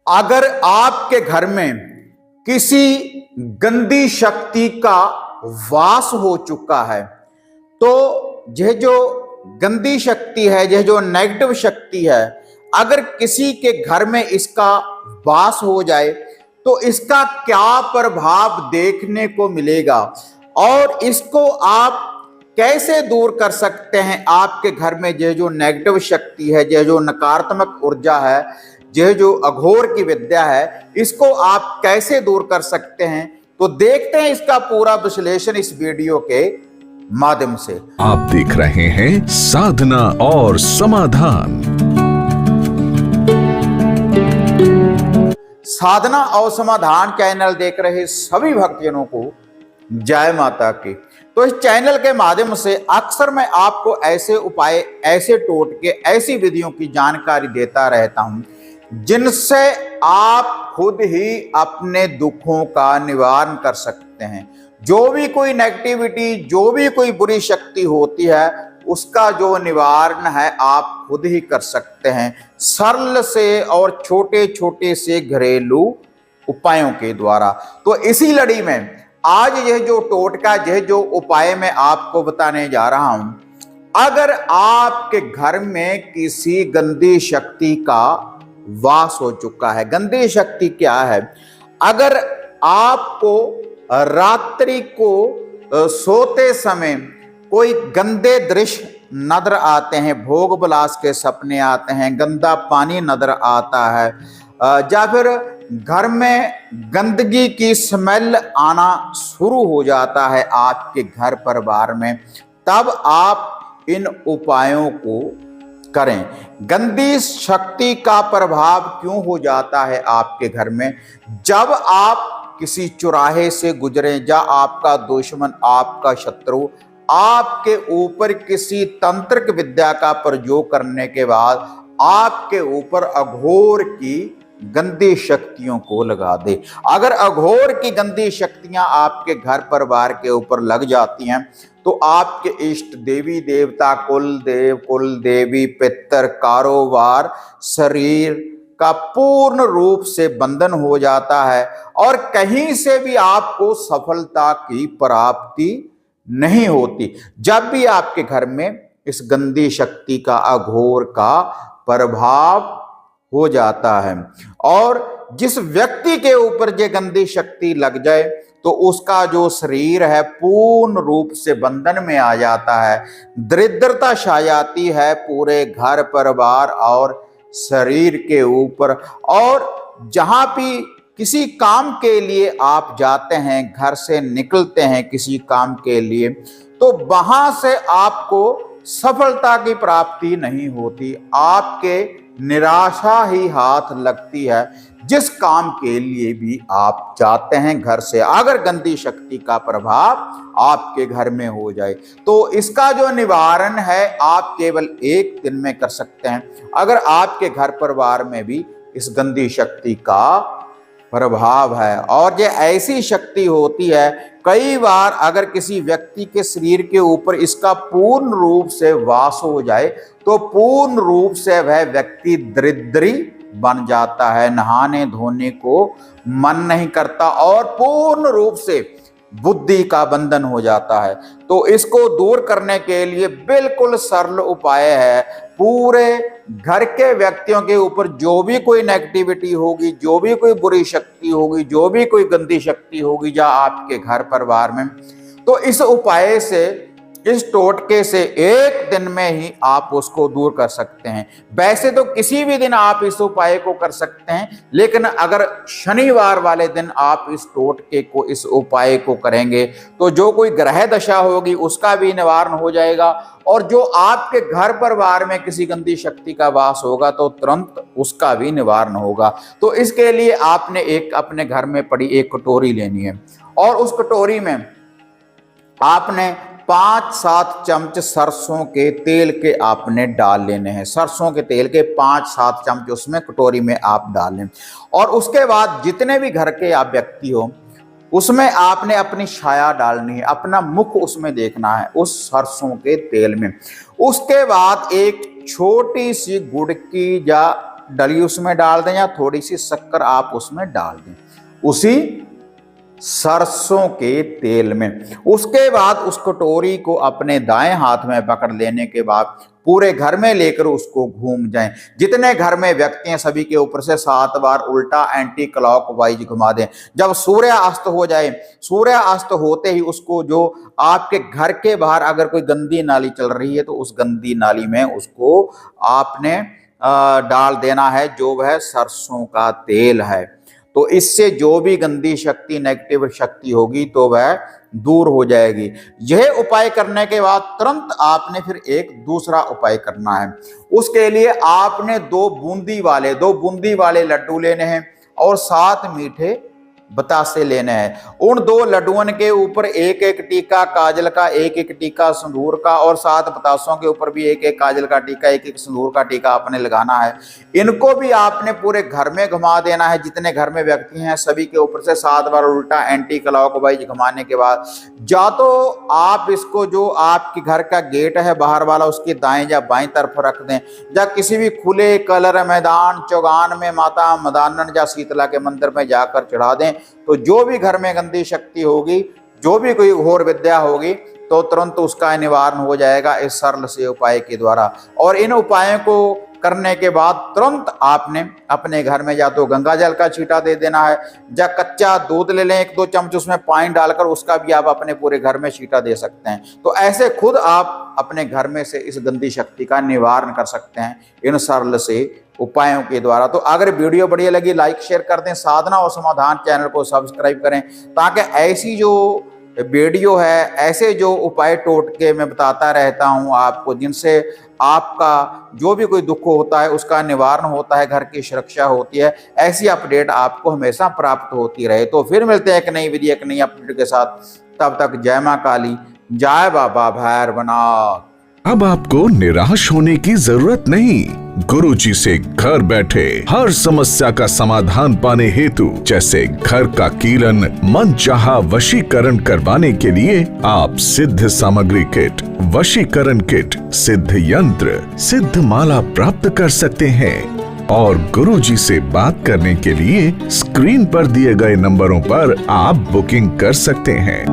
अगर आपके घर में किसी गंदी शक्ति का वास हो चुका है तो यह जो गंदी शक्ति है, यह जो नेगेटिव शक्ति है, अगर किसी के घर में इसका वास हो जाए तो इसका क्या प्रभाव देखने को मिलेगा और इसको आप कैसे दूर कर सकते हैं। आपके घर में यह जो नेगेटिव शक्ति है, यह जो नकारात्मक ऊर्जा है, यह जो अघोर की विद्या है, इसको आप कैसे दूर कर सकते हैं। तो देखते हैं इसका पूरा विश्लेषण इस वीडियो के माध्यम से। आप देख रहे हैं साधना और समाधान। साधना और समाधान चैनल देख रहे सभी भक्तजनों को जय माता की। तो इस चैनल के माध्यम से अक्सर मैं आपको ऐसे उपाय, ऐसे टोटके, ऐसी विधियों की जानकारी देता रहता हूं जिनसे आप खुद ही अपने दुखों का निवारण कर सकते हैं। जो भी कोई नेगेटिविटी, जो भी कोई बुरी शक्ति होती है, उसका जो निवारण है आप खुद ही कर सकते हैं, सरल से और छोटे छोटे से घरेलू उपायों के द्वारा। तो इसी लड़ी में आज यह जो टोटका, यह जो उपाय मैं आपको बताने जा रहा हूं, अगर आपके घर में किसी गंदी शक्ति का वास हो चुका है। गंदी शक्ति क्या है? अगर आपको रात्रि को सोते समय कोई गंदे दृश्य नजर आते हैं, भोग विलास के सपने आते हैं, गंदा पानी नजर आता है, या फिर घर में गंदगी की स्मेल आना शुरू हो जाता है आपके घर परिवार में, तब आप इन उपायों को करें। गंदी शक्ति का प्रभाव क्यों हो जाता है आपके घर में? जब आप किसी चौराहे से गुजरे या आपका दुश्मन, आपका शत्रु आपके ऊपर किसी तंत्रिक विद्या का प्रयोग करने के बाद आपके ऊपर अघोर की गंदी शक्तियों को लगा दे। अगर अघोर की गंदी शक्तियां आपके घर परिवार के ऊपर लग जाती हैं तो आपके इष्ट देवी देवता, कुल देव, कुल देवी, पितर, कारोबार, शरीर का पूर्ण रूप से बंधन हो जाता है और कहीं से भी आपको सफलता की प्राप्ति नहीं होती। जब भी आपके घर में इस गंदी शक्ति का, अघोर का प्रभाव हो जाता है और जिस व्यक्ति के ऊपर ये गंदी शक्ति लग जाए तो उसका जो शरीर है पूर्ण रूप से बंधन में आ जाता है, दरिद्रता छा जाती है पूरे घर परिवार और शरीर के ऊपर। और जहां भी किसी काम के लिए आप जाते हैं, घर से निकलते हैं किसी काम के लिए, तो वहां से आपको सफलता की प्राप्ति नहीं होती, आपके निराशा ही हाथ लगती है जिस काम के लिए भी आप जाते हैं घर से। अगर गंदी शक्ति का प्रभाव आपके घर में हो जाए तो इसका जो निवारण है आप केवल एक दिन में कर सकते हैं। अगर आपके घर परिवार में भी इस गंदी शक्ति का प्रभाव है और ये ऐसी शक्ति होती है, कई बार अगर किसी व्यक्ति के शरीर के ऊपर इसका पूर्ण रूप से वास हो जाए तो पूर्ण रूप से वह व्यक्ति दरिद्री बन जाता है, नहाने धोने को मन नहीं करता और पूर्ण रूप से बुद्धि का बंधन हो जाता है। तो इसको दूर करने के लिए बिल्कुल सरल उपाय है। पूरे घर के व्यक्तियों के ऊपर जो भी कोई नेगेटिविटी होगी, जो भी कोई बुरी शक्ति होगी, जो भी कोई गंदी शक्ति होगी या आपके घर परिवार में, तो इस उपाय से, इस टोटके से एक दिन में ही आप उसको दूर कर सकते हैं। वैसे तो किसी भी दिन आप इस उपाय को कर सकते हैं, लेकिन अगर शनिवार वाले दिन आप इस टोटके को, इस उपाय को करेंगे तो जो कोई ग्रह दशा होगी उसका भी निवारण हो जाएगा और जो आपके घर परिवार में किसी गंदी शक्ति का वास होगा तो तुरंत उसका भी निवारण होगा। तो इसके लिए आपने एक अपने घर में पड़ी एक कटोरी लेनी है और उस कटोरी में आपने 5-7 चम्मच सरसों के तेल के आपने डाल लेने हैं। सरसों के तेल के 5-7 चम्मच उसमें कटोरी में आप डाल लें और उसके बाद जितने भी घर के आप व्यक्ति हो उसमें आपने अपनी छाया डालनी है, अपना मुख उसमें देखना है उस सरसों के तेल में। उसके बाद एक छोटी सी गुड़ की या डली उसमें डाल दें या थोड़ी सी शक्कर आप उसमें डाल दें, उसी सरसों के तेल में। उसके बाद उस कटोरी को अपने दाएं हाथ में पकड़ लेने के बाद पूरे घर में लेकर उसको घूम जाएं। जितने घर में व्यक्ति हैं सभी के ऊपर से 7 बार उल्टा एंटी क्लॉकवाइज घुमा दें। जब सूर्य अस्त हो जाए, सूर्य अस्त होते ही उसको, जो आपके घर के बाहर अगर कोई गंदी नाली चल रही है तो उस गंदी नाली में उसको आपने डाल देना है, जो वह सरसों का तेल है। तो इससे जो भी गंदी शक्ति, नेगेटिव शक्ति होगी तो वह दूर हो जाएगी। यह उपाय करने के बाद तुरंत आपने फिर एक दूसरा उपाय करना है। उसके लिए आपने दो बूंदी वाले लड्डू लेने हैं और 7 मीठे बतासे लेने हैं। उन 2 लड्डुओं के ऊपर एक एक टीका काजल का, एक एक टीका सिंदूर का, और 7 बतासों के ऊपर भी एक एक काजल का टीका, एक एक सिंदूर का टीका आपने लगाना है। इनको भी आपने पूरे घर में घुमा देना है। जितने घर में व्यक्ति हैं सभी के ऊपर से 7 बार उल्टा एंटी क्लॉकवाइज घुमाने के बाद या तो आप इसको, जो आपके घर का गेट है बाहर वाला, उसके दाएं या बाएं तरफ रख दें, या किसी भी खुले कलर मैदान, चौगान में माता मदानन या शीतला के मंदिर में जाकर चढ़ा दें। तो जो भी घर में गंदी शक्ति होगी, जो भी कोई घोर विद्या होगी, तो तुरंत उसका निवारण हो जाएगा इस सरल से उपाय के द्वारा। और इन उपायों को करने के बाद तुरंत आपने अपने घर में या तो गंगा जल का छींटा दे देना है, या कच्चा दूध ले लें 1-2 चम्मच, उसमें पानी डालकर उसका भी आप अपने पूरे घर में छींटा दे सकते हैं। तो ऐसे खुद आप अपने घर में से इस गंदी शक्ति का निवारण कर सकते हैं इन सरल से उपायों के द्वारा। तो अगर वीडियो बढ़िया लगी लाइक शेयर कर दें, साधना और समाधान चैनल को सब्सक्राइब करें, ताकि ऐसी जो वीडियो है, ऐसे जो उपाय टोटके मैं बताता रहता हूं आपको, जिनसे आपका जो भी कोई दुख होता है उसका निवारण होता है, घर की सुरक्षा होती है, ऐसी अपडेट आपको हमेशा प्राप्त होती रहे। तो फिर मिलते हैं एक नई वीडियो, एक नई अपडेट के साथ। तब तक जय मां काली, जय बाबा भैरवनाथ। अब आपको निराश होने की जरूरत नहीं। गुरुजी से घर बैठे हर समस्या का समाधान पाने हेतु, जैसे घर का कीलन, मनचाहा वशीकरण करवाने के लिए आप सिद्ध सामग्री किट, वशीकरण किट, सिद्ध यंत्र, सिद्ध माला प्राप्त कर सकते हैं। और गुरुजी से बात करने के लिए स्क्रीन पर दिए गए नंबरों पर आप बुकिंग कर सकते हैं।